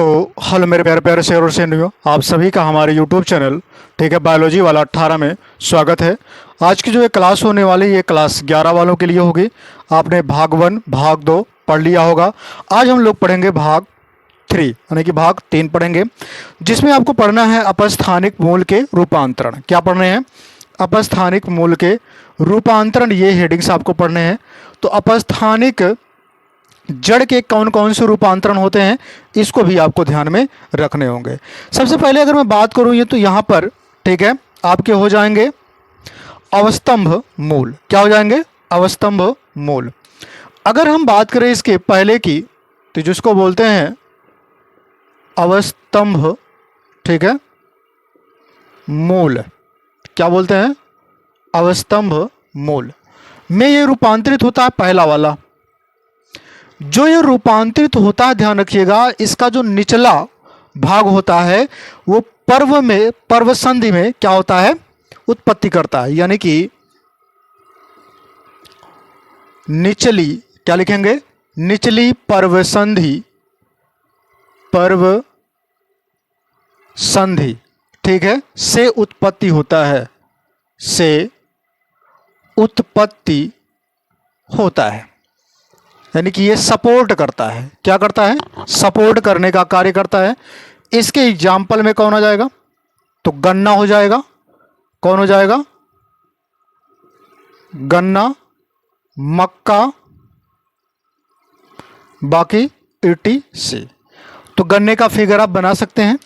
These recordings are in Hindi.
हेलो मेरे प्यारे प्यारे शेर और शेरनियों, आप सभी का हमारे यूट्यूब चैनल ठीक है बायोलॉजी वाला 18 में स्वागत है। आज की जो ये क्लास होने वाली ये क्लास 11 वालों के लिए होगी। आपने भाग 1 भाग 2 पढ़ लिया होगा। आज हम लोग पढ़ेंगे भाग 3 यानी कि भाग 3 पढ़ेंगे, जिसमें आपको पढ़ना है अपस्थानिक मूल के रूपांतरण। क्या पढ़ने हैं? अपस्थानिक मूल के रूपांतरण, ये हेडिंग्स आपको पढ़ने हैं। तो अपस्थानिक जड़ के कौन कौन से रूपांतरण होते हैं इसको भी आपको ध्यान में रखने होंगे। सबसे पहले अगर मैं बात करूं ये तो यहाँ पर ठीक है आपके हो जाएंगे अवस्तंभ मूल। क्या हो जाएंगे? अवस्तंभ मूल। अगर हम बात करें इसके पहले की तो जिसको बोलते हैं अवस्तंभ ठीक है मूल, क्या बोलते हैं? अवस्तंभ मूल में ये रूपांतरित होता है पहला वाला। जो ये रूपांतरित होता है, ध्यान रखिएगा, इसका जो निचला भाग होता है वो पर्व संधि में क्या होता है? उत्पत्ति करता है। यानी कि निचली, क्या लिखेंगे? निचली पर्व संधि ठीक है से उत्पत्ति होता है, से उत्पत्ति होता है। यानी कि ये सपोर्ट करता है। क्या करता है? सपोर्ट करने का कार्य करता है। इसके एग्जाम्पल में कौन आ जाएगा? तो गन्ना हो जाएगा। कौन हो जाएगा? गन्ना, मक्का, बाकी ETC। तो गन्ने का फिगर आप बना सकते हैं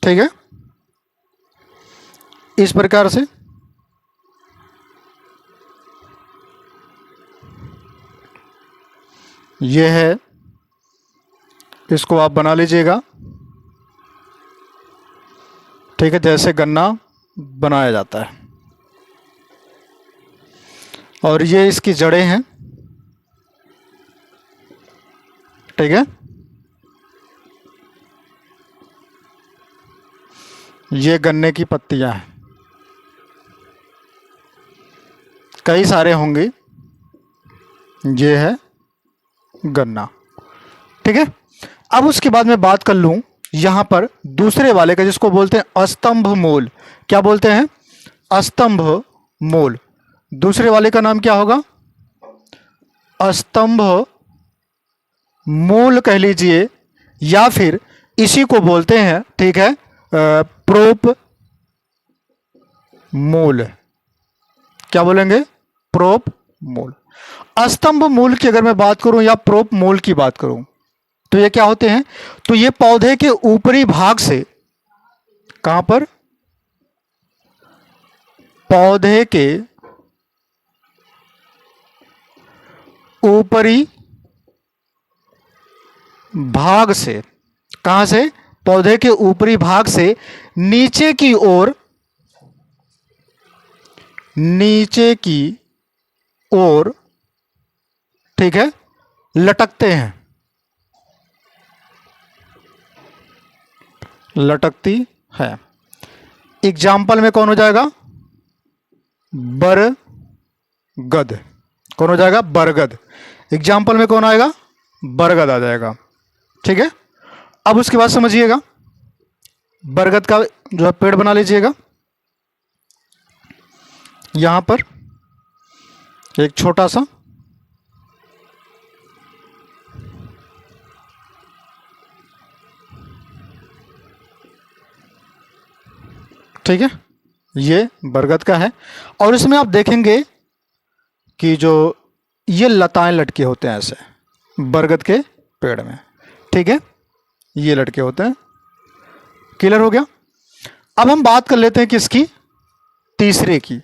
ठीक है इस प्रकार से। यह है, इसको आप बना लीजिएगा ठीक है, जैसे गन्ना बनाया जाता है। और ये इसकी जड़ें हैं ठीक है। ये गन्ने की पत्तियां हैं, कई सारे होंगे। ये है गन्ना ठीक है। अब उसके बाद मैं बात कर लूं यहां पर दूसरे वाले का, जिसको बोलते हैं अस्तंभ मूल। क्या बोलते हैं? अस्तंभ मूल। दूसरे वाले का नाम क्या होगा? अस्तंभ मूल कह लीजिए, या फिर इसी को बोलते हैं ठीक है प्रोप मूल। क्या बोलेंगे? प्रोप मूल। अस्तंभ मूल की अगर मैं बात करूं या प्रोप मूल की बात करूं तो ये क्या होते हैं? तो ये पौधे के ऊपरी भाग से, कहां पर? पौधे के ऊपरी भाग से, कहां से? पौधे के ऊपरी भाग से नीचे की ओर, नीचे की ओर ठीक है लटकते हैं, लटकती है। एग्जाम्पल में कौन हो जाएगा? बरगद। कौन हो जाएगा? बरगद। एग्जाम्पल में कौन आएगा? बरगद आ जाएगा ठीक है। अब उसके बाद समझिएगा, बरगद का जो है पेड़ बना लीजिएगा। यहां पर एक छोटा सा ठीक है, ये बरगद का है। और इसमें आप देखेंगे कि जो ये लताएं लटके होते हैं ऐसे बरगद के पेड़ में ठीक है, ये लटके होते हैं। क्लियर हो गया? अब हम बात कर लेते हैं किसकी? तीसरे की।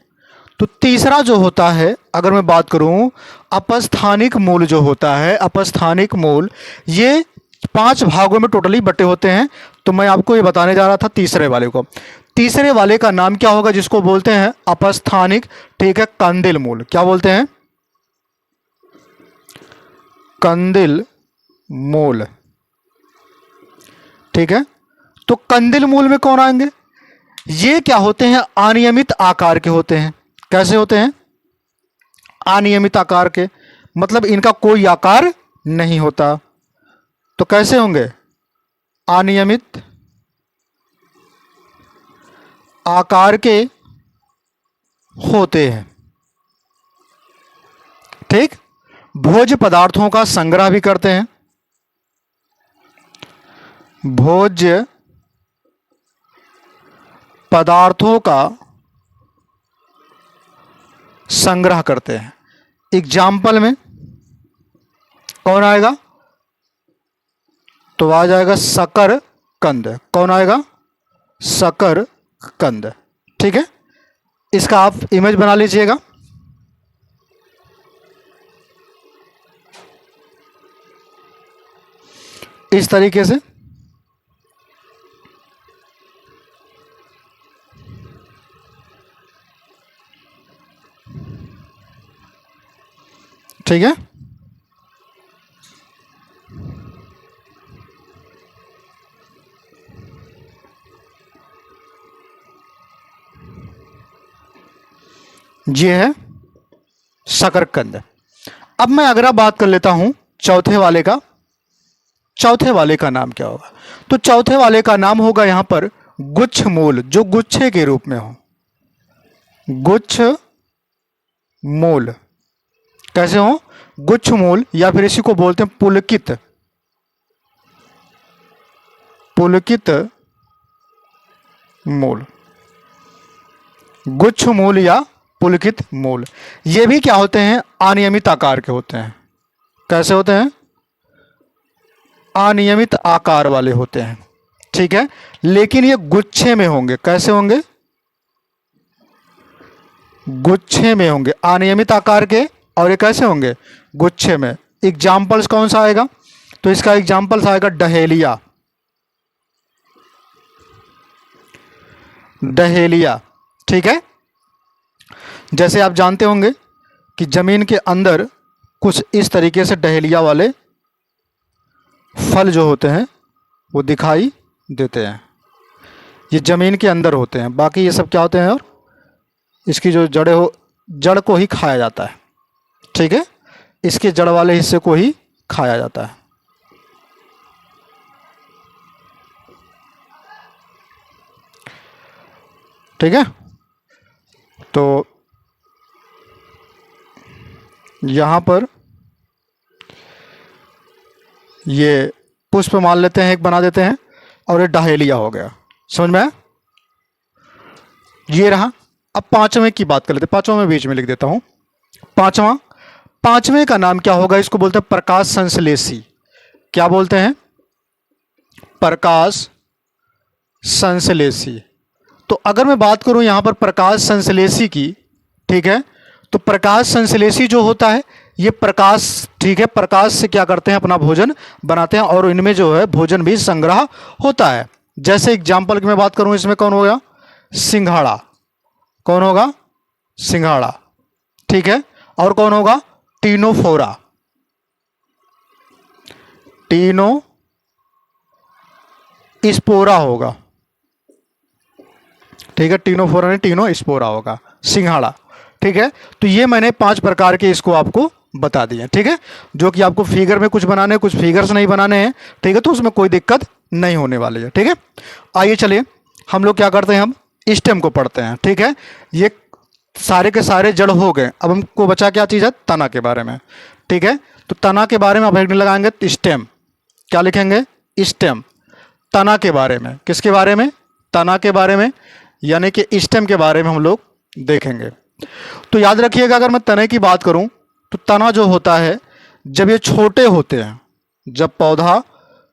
तो तीसरा जो होता है, अगर मैं बात करूं अपस्थानिक मूल जो होता है, अपस्थानिक मूल ये 5 भागों में टोटली बटे होते हैं। तो मैं आपको ये बताने जा रहा था तीसरे वाले को। तीसरे वाले का नाम क्या होगा? जिसको बोलते हैं अपस्थानिक ठीक है कंदिल मूल। क्या बोलते हैं? कंदिल मूल ठीक है। तो कंदिल मूल में कौन आएंगे? ये क्या होते हैं? अनियमित आकार के होते हैं। कैसे होते हैं? अनियमित आकार के, मतलब इनका कोई आकार नहीं होता। तो कैसे होंगे? अनियमित आकार के होते हैं। ठीक, भोज्य पदार्थों का संग्रह भी करते हैं। भोज्य पदार्थों का संग्रह करते हैं। एग्जाम्पल में कौन आएगा? तो आ जाएगा शकरकंद। कौन आएगा? शकरकंद। ठीक है, इसका आप इमेज बना लीजिएगा। इस तरीके से ठीक है। ये है शकरकंद। अब मैं अगला बात कर लेता हूं चौथे वाले का। चौथे वाले का नाम क्या होगा? तो चौथे वाले का नाम होगा यहां पर गुच्छ मूल, जो गुच्छे के रूप में हो। गुच्छ मूल कैसे हो? गुच्छ मूल, या फिर इसी को बोलते हैं पुलकित। पुलकित मूल, गुच्छ मूल या पुलकित मूल। ये भी क्या होते हैं? अनियमित आकार के होते हैं। कैसे होते हैं? अनियमित आकार वाले होते हैं। ठीक है, लेकिन ये गुच्छे में होंगे। कैसे होंगे? गुच्छे में होंगे, अनियमित आकार के। और ये कैसे होंगे? गुच्छे में। एग्जाम्पल्स कौन सा आएगा? तो इसका एग्जाम्पल्स आएगा डहेलिया। डहेलिया, ठीक है। जैसे आप जानते होंगे कि जमीन के अंदर कुछ इस तरीके से डहेलिया वाले फल जो होते हैं वो दिखाई देते हैं। ये जमीन के अंदर होते हैं, बाकी ये सब क्या होते हैं? और इसकी जो जड़ को ही खाया जाता है। ठीक है, इसके जड़ वाले हिस्से को ही खाया जाता है। ठीक है, तो यहां पर ये पुष्प मान लेते हैं, एक बना देते हैं, और ये डहेलिया हो गया। समझ में आया? ये रहा। अब पांचवें की बात कर लेते हैं। पांचवा में बीच में लिख देता हूं। पांचवें का नाम क्या होगा? इसको बोलते हैं प्रकाश संश्लेषी। क्या बोलते हैं? प्रकाश संश्लेषी। तो अगर मैं बात करूं यहां पर प्रकाश संश्लेषी की, ठीक है, तो प्रकाश संश्लेषी जो होता है ये प्रकाश, ठीक है, प्रकाश से क्या करते हैं? अपना भोजन बनाते हैं, और इनमें जो है भोजन भी संग्रह होता है। जैसे एग्जाम्पल की मैं बात करूं, इसमें कौन हो गया? सिंघाड़ा। कौन होगा? सिंघाड़ा। ठीक है, और कौन होगा? टीनोफोरा। टीनो स्पोरा होगा। ठीक है, टीनोफोरा नहीं, टीनो स्पोरा होगा सिंघाड़ा। ठीक है, तो ये मैंने 5 प्रकार के इसको आपको बता दिए। ठीक है, जो कि आपको फिगर में कुछ बनाने, कुछ फिगर्स नहीं बनाने हैं। ठीक है, तो उसमें कोई दिक्कत नहीं होने वाली है। ठीक है, आइए चलिए हम लोग क्या करते हैं, हम स्टेम को पढ़ते हैं। ठीक है, ये सारे के सारे जड़ हो गए। अब हमको बचा क्या चीज़ है? तना के बारे में। ठीक है, तो तना के बारे में आप हेडिंग लगाएंगे स्टेम। क्या लिखेंगे? स्टेम। तना के बारे में। किसके बारे में? तना के बारे में, यानी कि स्टेम के बारे में हम लोग देखेंगे। तो याद रखिएगा, अगर मैं तने की बात करूं तो तना जो होता है, जब ये छोटे होते हैं, जब पौधा,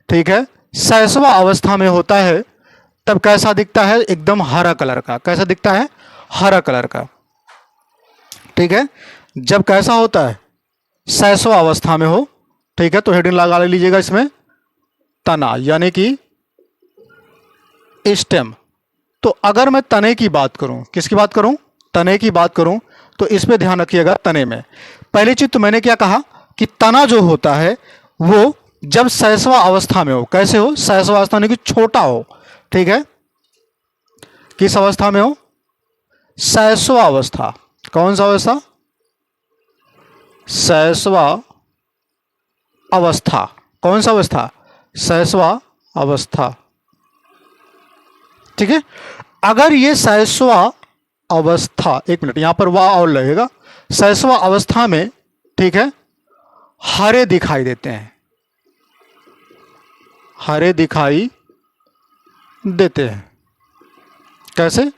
ठीक है, शैशव अवस्था में होता है, तब कैसा दिखता है? एकदम हरा कलर का। कैसा दिखता है? हरा कलर का। ठीक है, जब कैसा होता है? शैशव अवस्था में हो। ठीक है, तो हेडिंग लगा लीजिएगा इसमें तना, यानी कि स्टेम। तो अगर मैं तने की बात करूं, किसकी बात करूं? तने की बात करूं, तो इस पे ध्यान रखिएगा। तने में पहली चीज तो मैंने क्या कहा कि तना जो होता है वो जब शैशव अवस्था में हो। कैसे हो? शैशव अवस्था यानी कि छोटा हो। ठीक है, किस अवस्था में हो? शैशव अवस्था। कौन सा अवस्था? शैशव अवस्था। कौन सा अवस्था? शैशव अवस्था। ठीक है, अगर ये सहस्वा अवस्था, एक मिनट यहां पर वाह और लगेगा, सहस्वा अवस्था में, ठीक है, हरे दिखाई देते हैं, हरे दिखाई देते हैं। कैसे?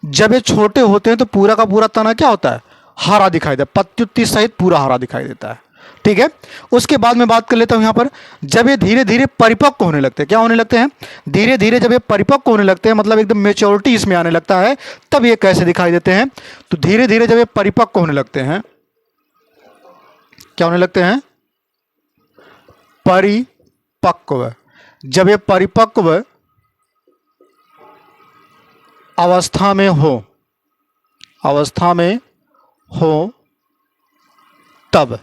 जब ये छोटे होते हैं तो पूरा का पूरा तना क्या होता है? हरा दिखाई देता है, पत्ती उत्ती सहित पूरा हरा दिखाई देता है। ठीक है, उसके बाद मैं बात कर लेता हूं यहां पर, जब ये धीरे धीरे परिपक्व होने लगते हैं, क्या होने लगते हैं? धीरे धीरे जब ये परिपक्व होने लगते हैं, मतलब एकदम मेच्योरिटी इसमें आने लगता है, तब ये कैसे दिखाई देते हैं? तो धीरे धीरे जब ये परिपक्व होने लगते हैं, क्या होने लगते हैं? परिपक्व। जब ये परिपक्व अवस्था में हो, अवस्था में हो, तब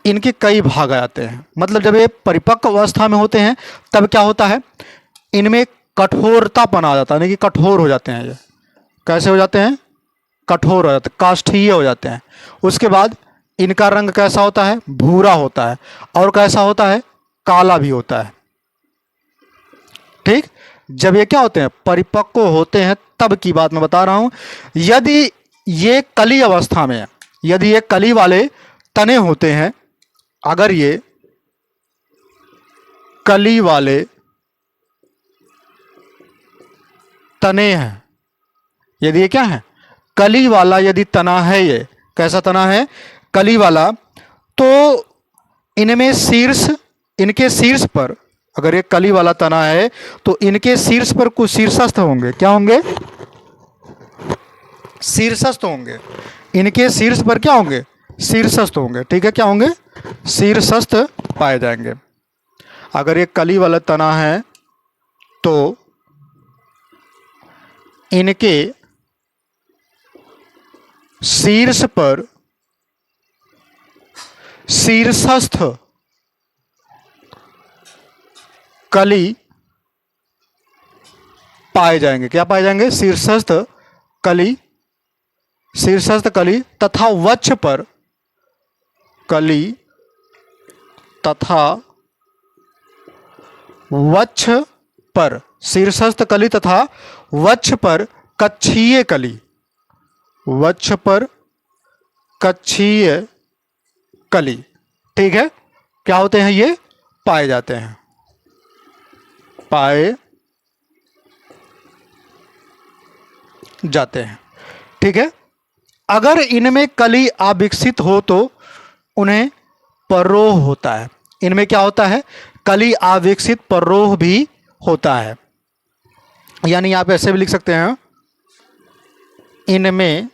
इनके कई भाग आ जाते हैं। मतलब जब ये परिपक्व अवस्था में होते हैं तब क्या होता है? इनमें कठोरतापन आ जाता है, यानी कि कठोर हो जाते हैं। ये कैसे हो जाते हैं? कठोर हो जाते हैं, काष्ठीय हो जाते हैं। उसके बाद इनका रंग कैसा होता है? भूरा होता है, और कैसा होता है? काला भी होता है। ठीक, जब ये क्या होते हैं? परिपक्व होते हैं, तब की बात मैं बता रहा हूं। यदि ये कली अवस्था में है, यदि ये कली वाले तने होते हैं, अगर ये कली वाले तने हैं, यदि ये क्या है? कली वाला यदि तना है, ये कैसा तना है? कली वाला, तो इनमें शीर्ष, इनके शीर्ष पर, अगर ये कली वाला तना है तो इनके शीर्ष पर कुछ शीर्षस्थ होंगे। क्या होंगे? शीर्षस्थ होंगे। इनके शीर्ष पर क्या होंगे? शीर्षस्थ होंगे। ठीक है, क्या होंगे? शीर्षस्थ पाए जाएंगे। अगर ये कली वाला तना है तो इनके शीर्ष पर शीर्षस्थ कली पाए जाएंगे। क्या पाए जाएंगे? शीर्षस्थ कली, शीर्षस्थ कली, तथा वक्ष पर कली, तथा वक्ष पर, शीर्षस्थ कली तथा वक्ष पर कक्षीय कली, वक्ष पर कक्षीय कली। ठीक है, क्या होते हैं? ये पाए जाते हैं, पाए जाते हैं। ठीक है, अगर इनमें कली अविकसित हो तो उन्हें परोह होता है। इनमें क्या होता है? कली अविकसित, परोह भी होता है। यानी आप ऐसे भी लिख सकते हैं, इनमें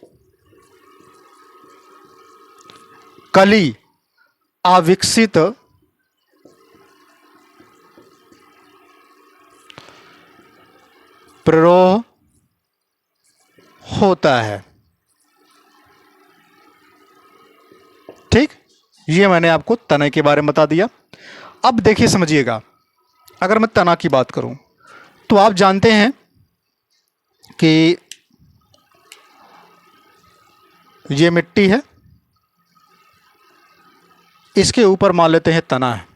कली अविकसित परोह होता है। ठीक, ये मैंने आपको तना के बारे में बता दिया। अब देखिए, समझिएगा, अगर मैं तना की बात करूं तो आप जानते हैं कि ये मिट्टी है, इसके ऊपर मान लेते हैं तना है।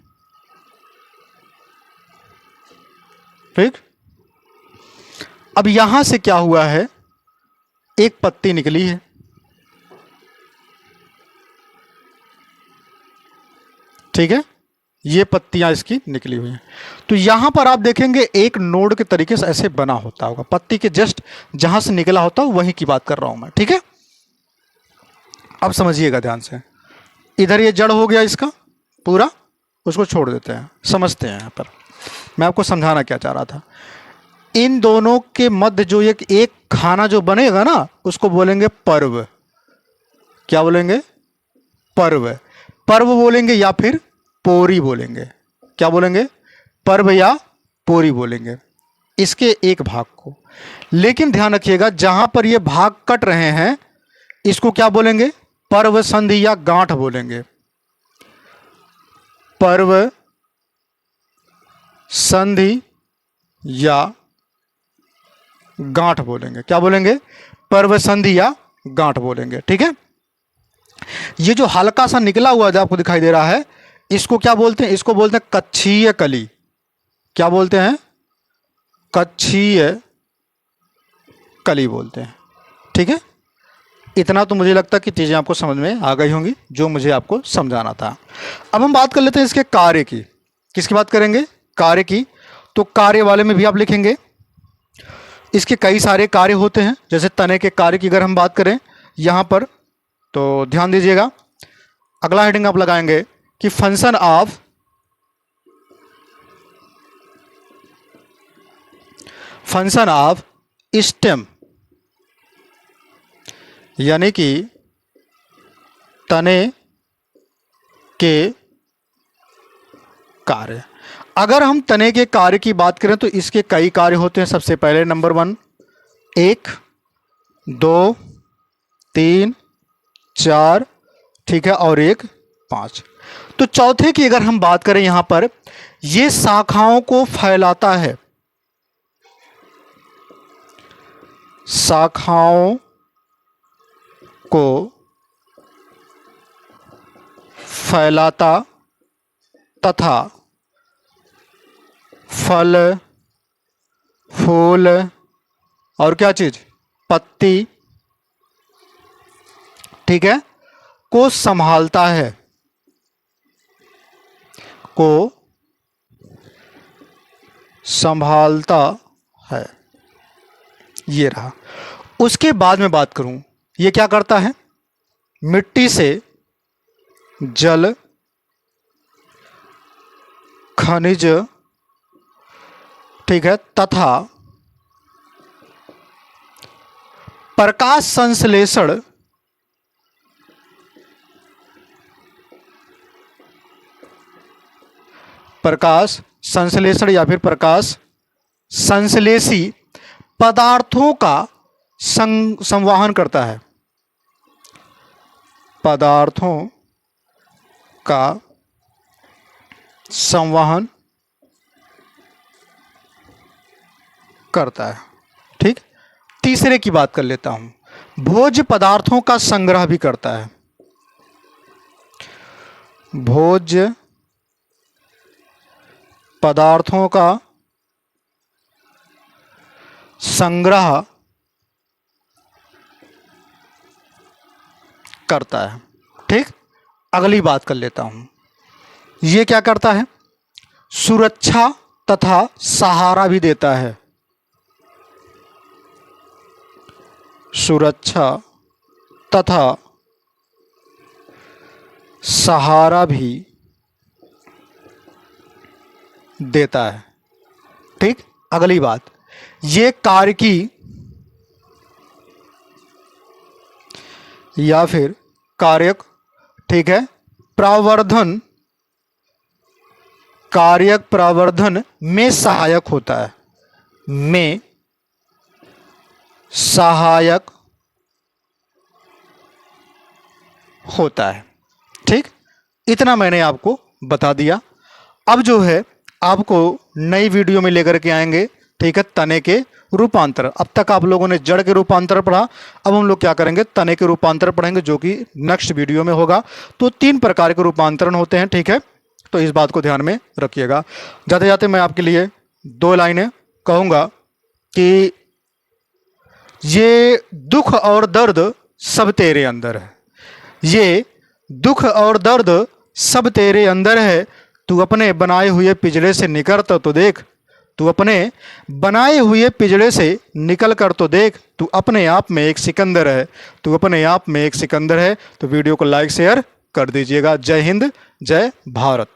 ठीक, अब यहां से क्या हुआ है? एक पत्ती निकली है। ठीक है, ये पत्तियां इसकी निकली हुई हैं। तो यहां पर आप देखेंगे एक नोड के तरीके से ऐसे बना होता होगा, पत्ती के जस्ट जहां से निकला होता है वहीं की बात कर रहा हूं मैं। ठीक है, अब समझिएगा ध्यान से। इधर ये जड़ हो गया इसका पूरा, उसको छोड़ देते हैं, समझते हैं। यहाँ पर मैं आपको समझाना क्या चाह रहा था, इन दोनों के मध्य जो एक खाना जो बनेगा ना, उसको बोलेंगे पर्व। क्या बोलेंगे? पर्व। पर्व बोलेंगे या फिर पोरी बोलेंगे। क्या बोलेंगे? पर्व या पोरी बोलेंगे इसके एक भाग को। लेकिन ध्यान रखिएगा, जहां पर ये भाग कट रहे हैं इसको क्या बोलेंगे? पर्व संधि या गांठ बोलेंगे। पर्व संधि या गांठ बोलेंगे। क्या बोलेंगे? पर्व संधि या गांठ बोलेंगे। ठीक है, ये जो हल्का सा निकला हुआ जो आपको दिखाई दे रहा है, इसको क्या बोलते हैं? इसको बोलते हैं कक्षीय कली। क्या बोलते हैं? कक्षीय कली बोलते हैं। ठीक है, इतना तो मुझे लगता है कि चीज़ें आपको समझ में आ गई होंगी जो मुझे आपको समझाना था। अब हम बात कर लेते हैं इसके कार्य की। किसकी बात करेंगे? कार्य की। तो कार्य वाले में भी आप लिखेंगे, इसके कई सारे कार्य होते हैं। जैसे तने के कार्य की अगर हम बात करें यहाँ पर, तो ध्यान दीजिएगा, अगला हेडिंग आप लगाएंगे कि फंक्शन ऑफ स्टेम, यानी कि तने के कार्य। अगर हम तने के कार्य की बात करें तो इसके कई कार्य होते हैं। सबसे पहले नंबर 1, 1, 2, 3, 4, ठीक है, और 1, 5। तो चौथे की अगर हम बात करें यहां पर, ये शाखाओं को फैलाता है, शाखाओं को फैलाता तथा फल, फूल और क्या चीज, पत्ती, ठीक है, को संभालता है, को संभालता है। ये रहा। उसके बाद में बात करूं, ये क्या करता है? मिट्टी से जल, खनिज, ठीक है, तथा प्रकाश संश्लेषण, प्रकाश संश्लेषण या फिर प्रकाश संश्लेषी पदार्थों का संवहन करता है, पदार्थों का संवहन करता है। ठीक, तीसरे की बात कर लेता हूं, भोज्य पदार्थों का संग्रह भी करता है, भोज्य पदार्थों का संग्रह करता है। ठीक, अगली बात कर लेता हूं, ये क्या करता है? सुरक्षा तथा सहारा भी देता है, सुरक्षा तथा सहारा भी देता है। ठीक, अगली बात, ये कार्य की या फिर कार्यक, ठीक है, प्रवर्धन, कार्यक प्रवर्धन में सहायक होता है, में सहायक होता है। ठीक, इतना मैंने आपको बता दिया। अब जो है आपको नई वीडियो में लेकर के आएंगे, ठीक है, तने के रूपांतर। अब तक आप लोगों ने जड़ के रूपांतर पढ़ा, अब हम लोग क्या करेंगे? तने के रूपांतर पढ़ेंगे, जो कि नेक्स्ट वीडियो में होगा। तो 3 प्रकार के रूपांतरण होते हैं, ठीक है, तो इस बात को ध्यान में रखिएगा। जाते जाते मैं आपके लिए 2 लाइनें कहूँगा कि ये दुख और दर्द सब तेरे अंदर है, ये दुख और दर्द सब तेरे अंदर है, तू अपने बनाए हुए पिंजरे से निकल तो देख, तू अपने बनाए हुए पिंजरे से निकल कर तो देख, तू अपने आप में एक सिकंदर है, तू अपने आप में एक सिकंदर है। तो वीडियो को लाइक शेयर कर दीजिएगा। जय हिंद, जय भारत।